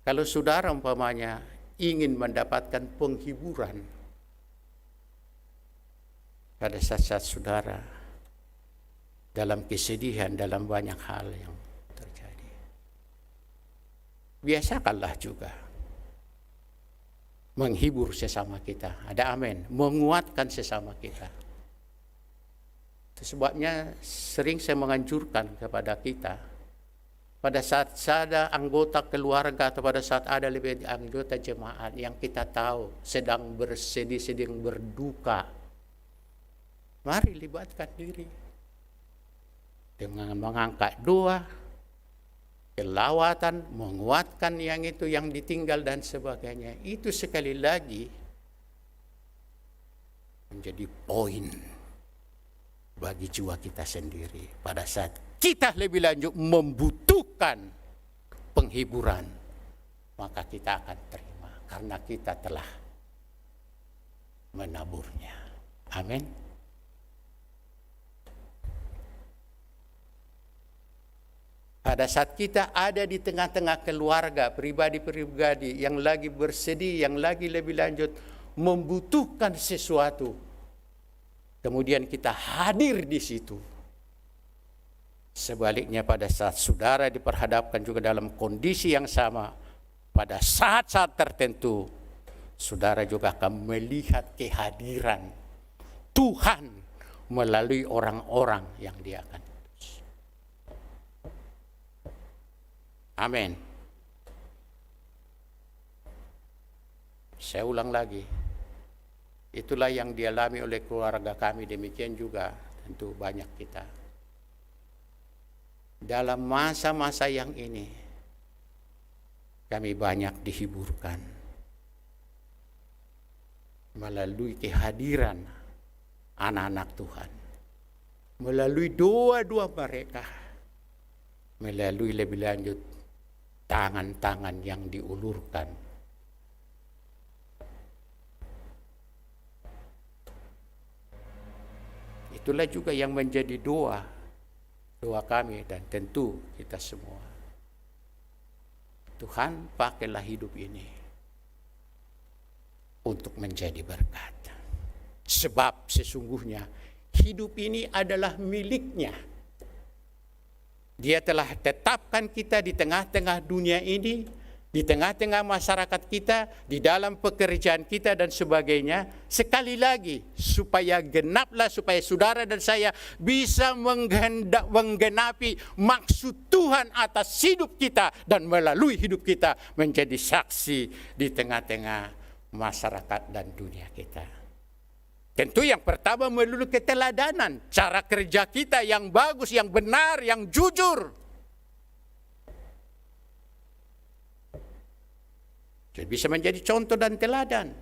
Speaker 1: Kalau saudara umpamanya ingin mendapatkan penghiburan pada saat-saat saudara dalam kesedihan, dalam banyak hal yang terjadi, biasakanlah juga menghibur sesama kita. Ada amin. Menguatkan sesama kita. Itu sebabnya sering saya menganjurkan kepada kita, pada saat ada anggota keluarga atau pada saat ada lebih anggota jemaat yang kita tahu sedang bersedih, sedang berduka, mari libatkan diri dengan mengangkat doa, kelawatan, menguatkan yang itu yang ditinggal dan sebagainya. Itu sekali lagi menjadi poin bagi jiwa kita sendiri. Pada saat kita lebih lanjut membutuhkan penghiburan, maka kita akan terima karena kita telah menaburnya. Amin. Pada saat kita ada di tengah-tengah keluarga, pribadi-pribadi yang lagi bersedih, yang lagi lebih lanjut membutuhkan sesuatu, kemudian kita hadir di situ. Sebaliknya pada saat saudara diperhadapkan juga dalam kondisi yang sama, pada saat-saat tertentu, saudara juga akan melihat kehadiran Tuhan melalui orang-orang yang Dia akan. Amin. Saya ulang lagi. Itulah yang dialami oleh keluarga kami, demikian juga tentu banyak kita. Dalam masa-masa yang ini, kami banyak dihiburkan melalui kehadiran anak-anak Tuhan, melalui doa-doa mereka, melalui lebih lanjut tangan-tangan yang diulurkan. Itulah juga yang menjadi doa kami dan tentu kita semua. Tuhan, pakailah hidup ini untuk menjadi berkat. Sebab sesungguhnya hidup ini adalah miliknya. Dia telah tetapkan kita di tengah-tengah dunia ini, di tengah-tengah masyarakat kita, di dalam pekerjaan kita dan sebagainya. Sekali lagi, supaya genaplah, supaya saudara dan saya bisa menggenapi maksud Tuhan atas hidup kita dan melalui hidup kita menjadi saksi di tengah-tengah masyarakat dan dunia kita. Tentu yang pertama melalui keteladanan, cara kerja kita yang bagus, yang benar, yang jujur. Jadi bisa menjadi contoh dan teladan.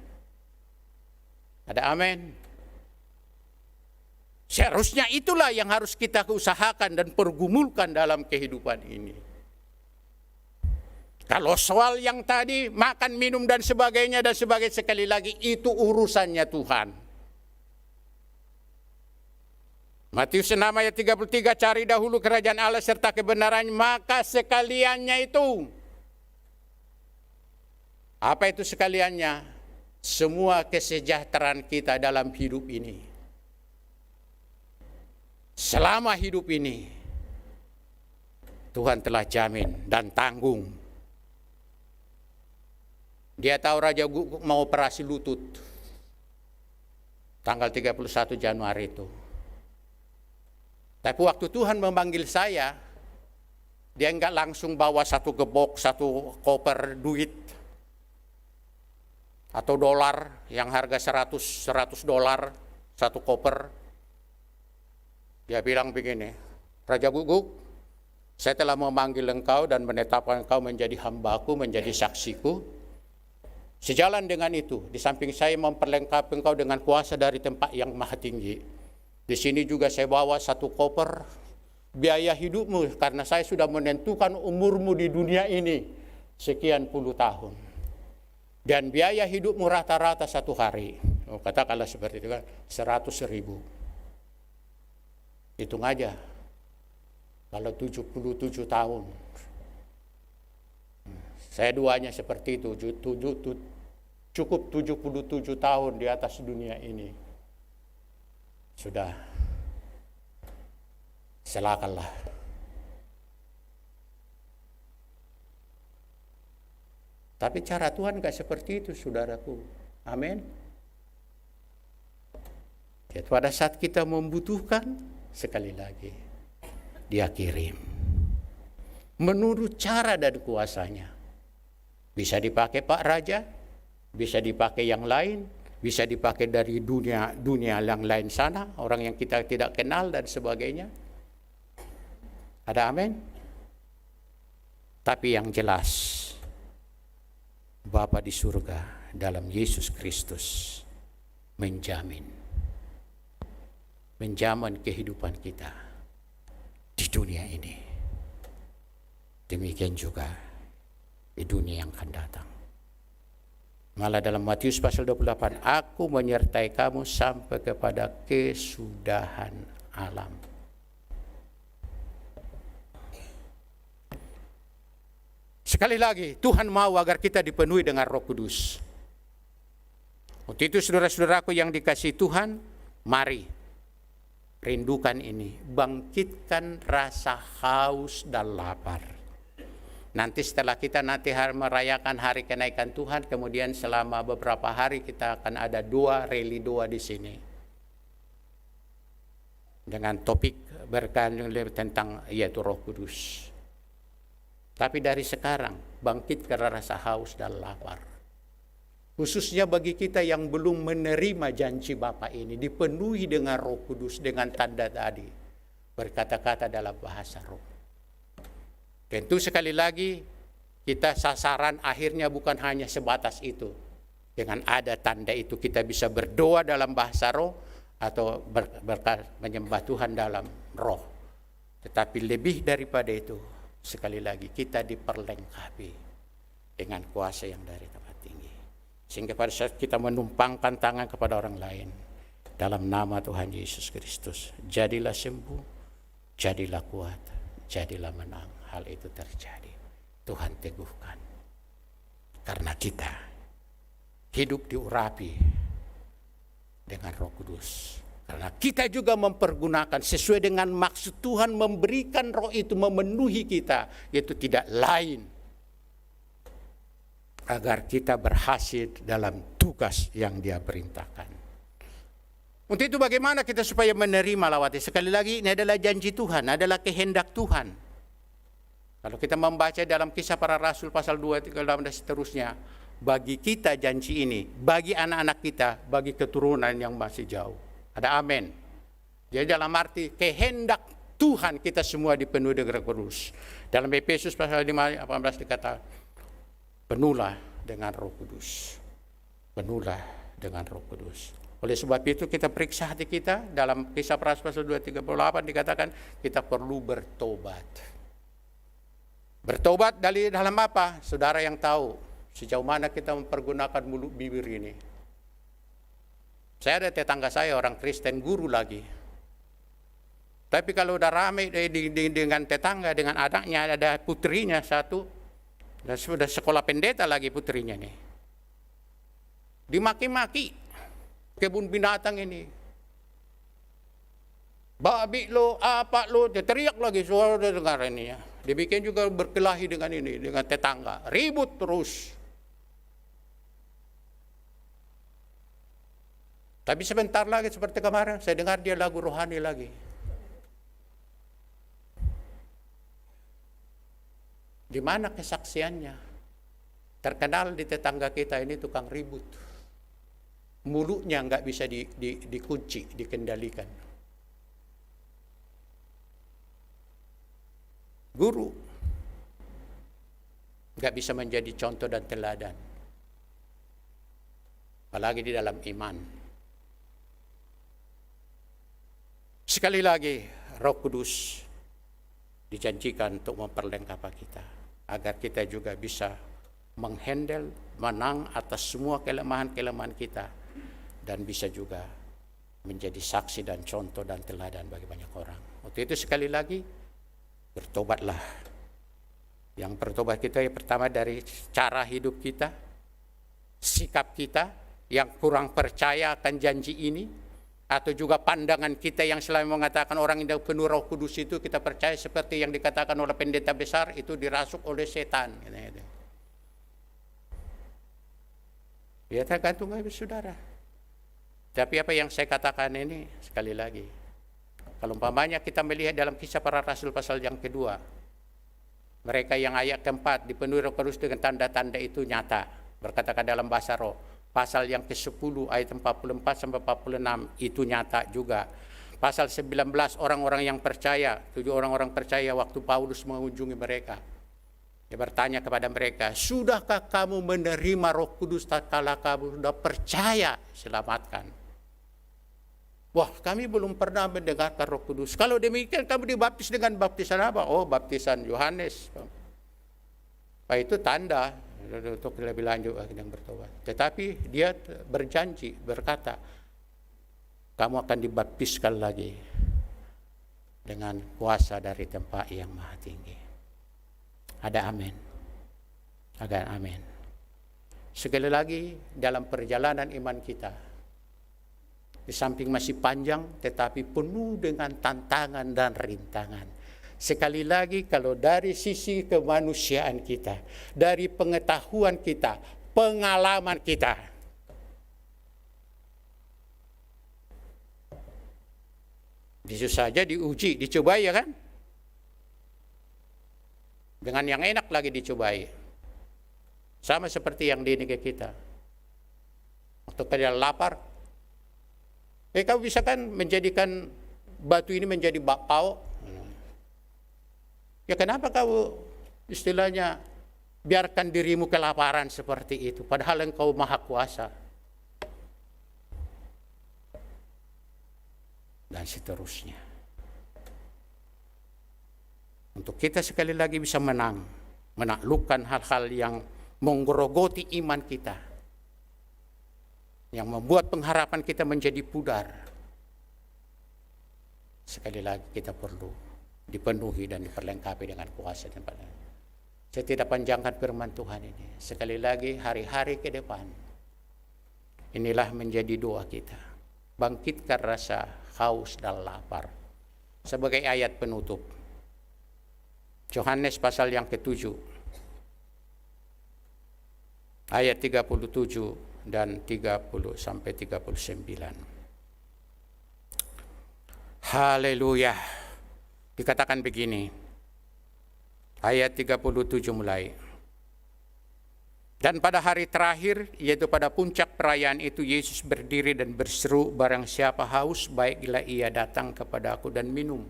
Speaker 1: Ada amin. Seharusnya itulah yang harus kita usahakan dan pergumulkan dalam kehidupan ini. Kalau soal yang tadi makan, minum dan sebagainya sekali lagi itu urusannya Tuhan. Matius 6 ayat 33, cari dahulu kerajaan Allah serta kebenarannya, maka sekaliannya itu. Apa itu sekaliannya? Semua kesejahteraan kita dalam hidup ini. Selama hidup ini, Tuhan telah jamin dan tanggung. Dia tahu Raja Guguk mau operasi lutut tanggal 31 Januari itu. Tapi waktu Tuhan memanggil saya, dia enggak langsung bawa satu gebok, satu koper duit. atau dolar yang harga 100 dolar satu koper. Dia bilang begini, Raja Guguk, saya telah memanggil engkau dan menetapkan engkau menjadi hambaku, menjadi saksiku. Sejalan dengan itu, di samping saya memperlengkapi engkau dengan kuasa dari tempat yang maha tinggi. Di sini juga saya bawa satu koper biaya hidupmu, karena saya sudah menentukan umurmu di dunia ini sekian puluh tahun. Dan biaya hidupmu rata-rata satu hari, katakanlah seperti itu kan, 100.000. Hitung aja, kalau 77 tahun. Saya duanya seperti itu, cukup 77 tahun di atas dunia ini. Sudah, silakanlah. Tapi cara Tuhan gak seperti itu, saudaraku. Amin. Ya, pada saat kita membutuhkan, sekali lagi, Dia kirim. Menurut cara dan kuasanya. Bisa dipakai Pak Raja, bisa dipakai yang lain, bisa dipakai dari dunia yang lain sana, orang yang kita tidak kenal dan sebagainya. Ada amin? Tapi yang jelas, Bapa di surga dalam Yesus Kristus menjamin kehidupan kita di dunia ini. Demikian juga di dunia yang akan datang. Malah dalam Matius pasal 28, aku menyertai kamu sampai kepada kesudahan alam. Sekali lagi, Tuhan mau agar kita dipenuhi dengan Roh Kudus. Untuk itu saudara-saudaraku yang dikasihi Tuhan, mari rindukan ini, bangkitkan rasa haus dan lapar. Nanti setelah kita merayakan hari kenaikan Tuhan, kemudian selama beberapa hari kita akan ada rally doa di sini. Dengan topik berkaitan tentang yaitu Roh Kudus. Tapi dari sekarang, bangkitkan rasa haus dan lapar. Khususnya bagi kita yang belum menerima janji Bapa ini, dipenuhi dengan Roh Kudus, dengan tanda tadi, berkata-kata dalam bahasa roh. Tentu sekali lagi, kita sasaran akhirnya bukan hanya sebatas itu. Dengan ada tanda itu, kita bisa berdoa dalam bahasa roh, atau menyembah Tuhan dalam roh. Tetapi lebih daripada itu, sekali lagi kita diperlengkapi dengan kuasa yang dari tempat tinggi. Sehingga pada saat kita menumpangkan tangan kepada orang lain, dalam nama Tuhan Yesus Kristus, jadilah sembuh, jadilah kuat, jadilah menang. Hal itu terjadi. Tuhan teguhkan. Karena kita hidup diurapi dengan Roh Kudus. Karena kita juga mempergunakan sesuai dengan maksud Tuhan memberikan roh itu memenuhi kita. Yaitu tidak lain. Agar kita berhasil dalam tugas yang Dia perintahkan. Untuk itu bagaimana kita supaya menerima lawat? Sekali lagi ini adalah janji Tuhan, adalah kehendak Tuhan. Kalau kita membaca dalam Kisah Para Rasul pasal 2, 3, dan seterusnya. Bagi kita janji ini, bagi anak-anak kita, bagi keturunan yang masih jauh. Ada amin. Jadi dalam arti kehendak Tuhan kita semua dipenuhi dengan Roh Kudus. Dalam Efesus pasal 5, 18 dikata, penuhlah dengan Roh Kudus. Penuhlah dengan Roh Kudus. Oleh sebab itu kita periksa hati kita. Dalam Kisah Para Rasul pasal 2, 38 dikatakan kita perlu bertobat. Bertobat dari dalam apa? Saudara yang tahu sejauh mana kita mempergunakan mulut bibir ini. Saya ada tetangga saya orang Kristen, guru lagi. Tapi kalau udah ramai dengan tetangga, dengan anaknya, ada putrinya satu, dan sudah sekolah pendeta lagi putrinya nih. Dimaki-maki kebun binatang ini. Babi lo, apa lo, dia teriak lagi, suara dengar ini ya. Dibikin juga berkelahi dengan ini, dengan tetangga. Ribut terus. Tapi sebentar lagi seperti kemarin, saya dengar dia lagu rohani lagi. Di mana kesaksiannya?
Speaker 2: Terkenal di tetangga kita ini tukang ribut. Mulutnya nggak bisa dikunci, dikendalikan. Guru nggak bisa menjadi contoh dan teladan, apalagi di dalam iman. Sekali lagi, Roh Kudus dijanjikan untuk memperlengkapi kita, agar kita juga bisa menghandle, menang atas semua kelemahan-kelemahan kita, dan bisa juga menjadi saksi dan contoh dan teladan bagi banyak orang. Waktu itu sekali lagi, bertobatlah. Yang bertobat kita yang pertama dari cara hidup kita, sikap kita yang kurang percaya akan janji ini, atau juga pandangan kita yang selalu mengatakan orang yang penuh Roh Kudus itu kita percaya seperti yang dikatakan oleh pendeta besar itu dirasuk oleh setan. Ya tergantung dari saudara. Tapi apa yang saya katakan ini sekali lagi, kalau umpamanya kita melihat dalam Kisah Para Rasul pasal yang kedua, mereka yang ayat keempat dipenuhi Roh Kudus dengan tanda-tanda itu nyata, berkatakan dalam bahasa roh. Pasal yang ke-10 ayat 44 sampai 46 itu nyata juga. Pasal 19 orang-orang yang percaya, 7 orang-orang percaya waktu Paulus mengunjungi mereka. Dia bertanya kepada mereka, sudahkah kamu menerima Roh Kudus tatkala kamu sudah percaya selamatkan? Wah, kami belum pernah mendengarkan Roh Kudus. Kalau demikian kamu dibaptis dengan baptisan apa? Oh, baptisan Yohanes. Pak itu tanda untuk lebih lanjut yang bertobat. Tetapi dia berjanji, berkata, kamu akan dibaptiskan lagi dengan kuasa dari tempat yang maha tinggi. Ada amin. Ada amin. Sekali lagi dalam perjalanan iman kita, di samping masih panjang tetapi penuh dengan tantangan dan rintangan. Sekali lagi kalau dari sisi kemanusiaan kita, dari pengetahuan kita, pengalaman kita, bisa saja diuji, dicobai ya kan? Dengan yang enak lagi dicobai. Sama seperti yang di negeri kita. Waktu kalian lapar, kamu bisa kan menjadikan batu ini menjadi bakpao? Ya kenapa kau istilahnya biarkan dirimu kelaparan seperti itu, padahal engkau maha kuasa. Dan seterusnya. Untuk kita sekali lagi bisa menang, menaklukkan hal-hal yang menggerogoti iman kita, yang membuat pengharapan kita menjadi pudar. Sekali lagi kita perlu dipenuhi dan diperlengkapi dengan kuasa dan padanan. Saya tidak panjangkan firman Tuhan ini. Sekali lagi hari-hari ke depan, inilah menjadi doa kita. Bangkitkan rasa haus dan lapar. Sebagai ayat penutup, Yohanes pasal yang ke-7, ayat 37 dan 30 sampai 39. Haleluya. Dikatakan begini, ayat 37 mulai. Dan pada hari terakhir, yaitu pada puncak perayaan itu, Yesus berdiri dan berseru, barang siapa haus, baiklah ia datang kepada aku dan minum.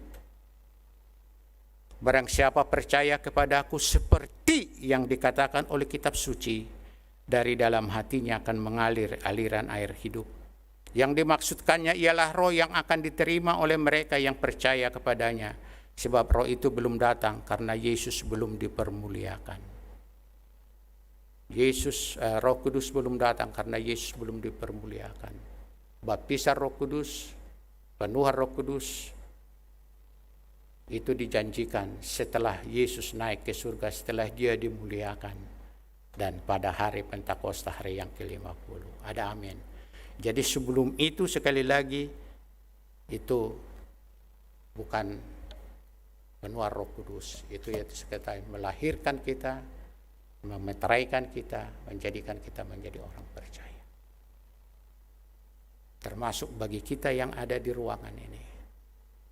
Speaker 2: Barang siapa percaya kepada aku, seperti yang dikatakan oleh kitab suci, dari dalam hatinya akan mengalir aliran air hidup. Yang dimaksudkannya ialah roh yang akan diterima oleh mereka yang percaya kepadanya. Sebab roh itu belum datang karena Yesus belum dipermuliakan. Roh Kudus belum datang karena Yesus belum dipermuliakan. Baptisan Roh Kudus, penuhan Roh Kudus, itu dijanjikan setelah Yesus naik ke surga, setelah dia dimuliakan. Dan pada hari Pentakosta, hari yang ke-50. Ada amin. Jadi sebelum itu sekali lagi, itu bukan penuhan Roh Kudus, itu yaitu sekitar melahirkan kita, memeteraikan kita, menjadikan kita menjadi orang percaya. Termasuk bagi kita yang ada di ruangan ini.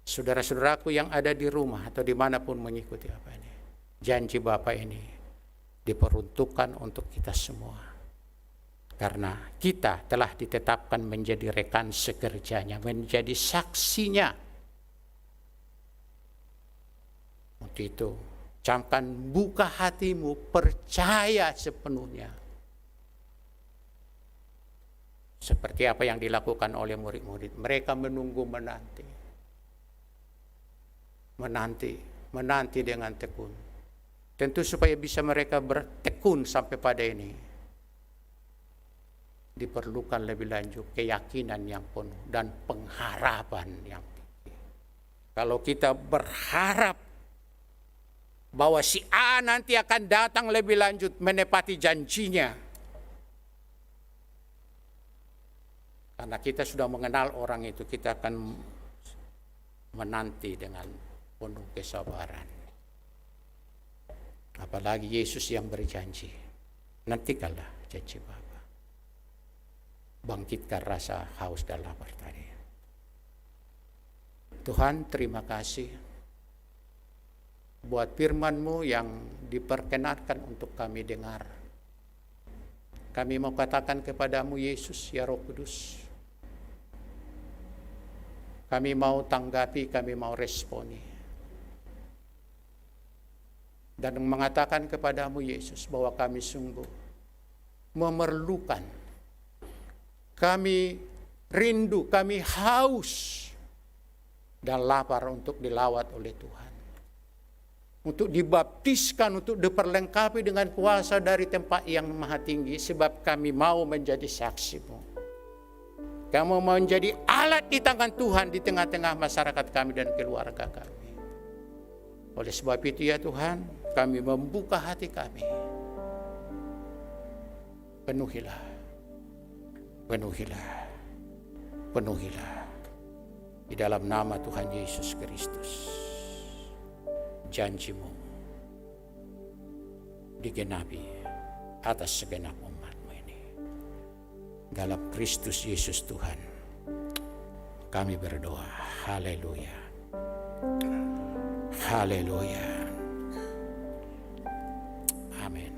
Speaker 2: Saudara-saudaraku yang ada di rumah atau dimanapun mengikuti apa ini. Janji Bapa ini, diperuntukkan untuk kita semua. Karena kita telah ditetapkan menjadi rekan sekerjanya, menjadi saksinya. Untuk itu, camkan buka hatimu, percaya sepenuhnya. Seperti apa yang dilakukan oleh murid-murid. Mereka menunggu menanti dengan tekun. Tentu supaya bisa mereka bertekun sampai pada ini, diperlukan lebih lanjut keyakinan yang penuh dan pengharapan yang tinggi. Kalau kita berharap bahwa si A nanti akan datang lebih lanjut menepati janjinya, karena kita sudah mengenal orang itu, kita akan menanti dengan penuh kesabaran. Apalagi Yesus yang berjanji, nantikanlah janji Bapa. Bangkitkan rasa haus dan lapar tadi. Tuhan, terima kasih buat firman-Mu yang diperkenankan untuk kami dengar. Kami mau katakan kepadamu Yesus, ya Roh Kudus, kami mau tanggapi, kami mau responi. Dan mengatakan kepadamu Yesus bahwa kami sungguh memerlukan, kami rindu, kami haus dan lapar untuk dilawat oleh Tuhan. Untuk dibaptiskan, untuk diperlengkapi dengan kuasa dari tempat yang maha tinggi, sebab kami mau menjadi saksi-Mu. Kamu mau menjadi alat di tangan Tuhan di tengah-tengah masyarakat kami dan keluarga kami. Oleh sebab itu ya Tuhan, kami membuka hati kami. Penuhilah, penuhilah, penuhilah. Di dalam nama Tuhan Yesus Kristus, janji-Mu digenapi atas segenap umat-Mu ini. Dalam Kristus Yesus Tuhan, kami berdoa. Haleluya. Haleluya. Amin.